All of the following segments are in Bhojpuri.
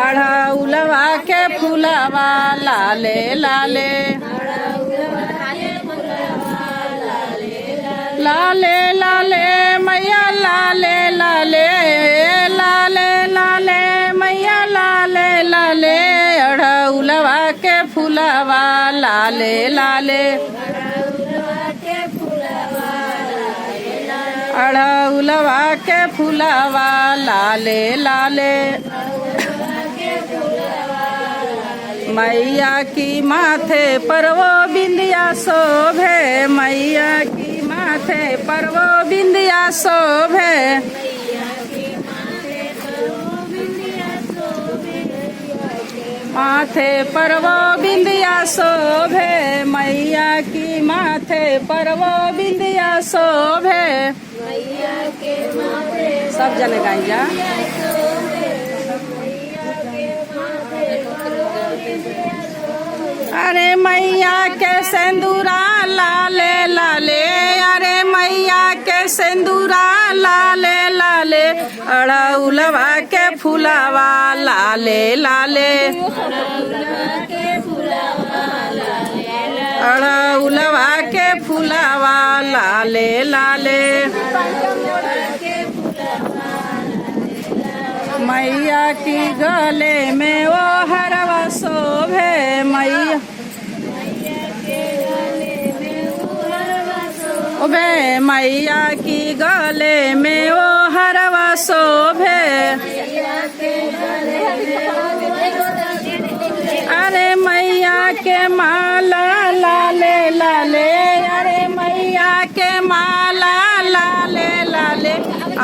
अड़हुलवा के फूलवा लाले लाले लाले लाले मैया लाले लाले लाले लाले मैया लाले लाले अड़हुलवा के फूलवा लाले लाले अड़हुलवा के फूलवा लाले लाले मैया की माथे पर वो बिंदिया शोभे मैया की माथे पर वो बिंदिया शोभे माथे पर वो बिंदिया शोभे मैया की माथे पर वो बिंदिया शोभे सब जने गाइया अरे मैया के सिंदूरा लाले लाले अरे मैया के सिंदूरा लाले लाले अड़हुलवा के फूलवा लाले लाले अड़हुलवा के फूलवा लाले लाले मैया की गले में वो हरवा शोभे मैया ओबे मैया की गले में वो हरवा शोभे अरे मैया के माला लाले लाले अरे मैया के माला लाले लाले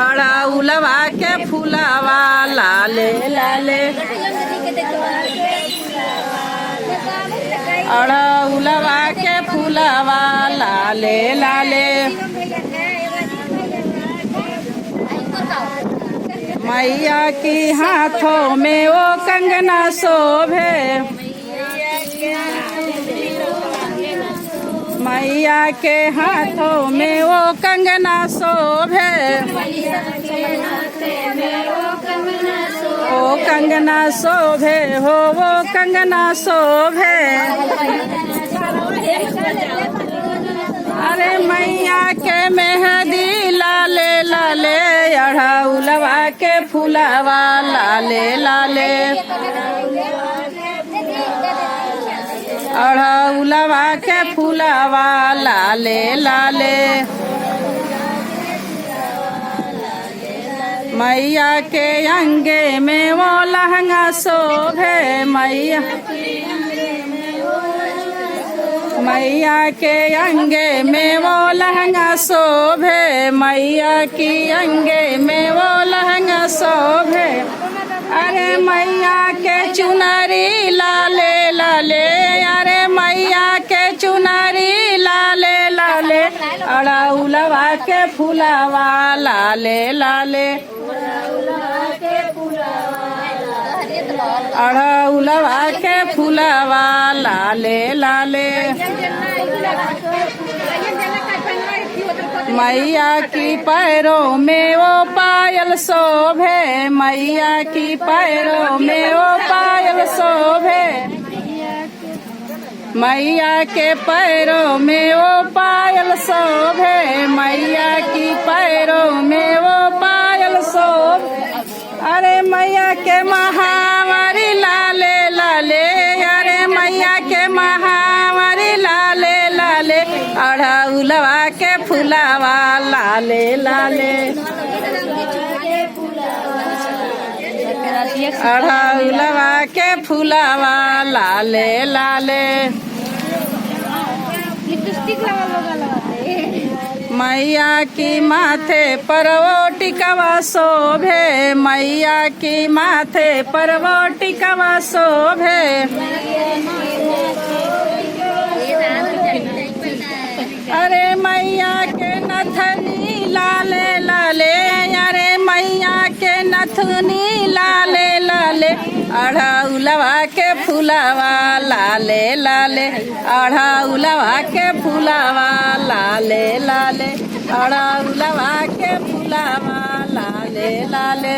अड़हुलवा के फूलवा लाले लाले अड़हुलवा के फूलवा लाले लाले मैया की हाथों में वो कंगना शोभे मैया के हाथों में वो कंगना शोभे ओ कंगना शोभे हो वो कंगना शोभे अरे मैया के मेहंदी लाले लाले अड़हुलवा के फूलवा लाले लाले अड़हुलवा के फूलवा लाले लाले मैया के अंगे में वो लहंगा शोभे मैया के अंगे में वो लहंगा शोभे मैया की अंगे में वो लहंगा शोभे अरे मैया के चुनरी लाले लाले अरे मैया के चुनरी लाले लाले अड़हुलवा के फूलवा लाले लाले अड़हुलवा के फूलवा लाले लाले मैया की पैरों में वो पायल शोभे मैया की पैरों में वो पायल शोभे मैया के पैरों में वो पायल शोभे मैया की पैरों में वो पायल शोभे अरे मैया के महावारी लाले लाले अरे मैया के महावारी लाले लाले अड़हुलवा के फूलवा लाले लाले अड़हुलवा के फूलवा लाले लाले मैया की माथे पर वो टिकवा शोभे मैया की माथे पर वो टिकवा शोभे अरे मैया के नथनी लाले लाले अरे मैया के नथनी लाले लाले लाले अढ़ौलवा के फुलावा लाले लाले अढ़ौलवा के फुलावा लाले लाले अढ़ौलवा के फुलावा लाले लाले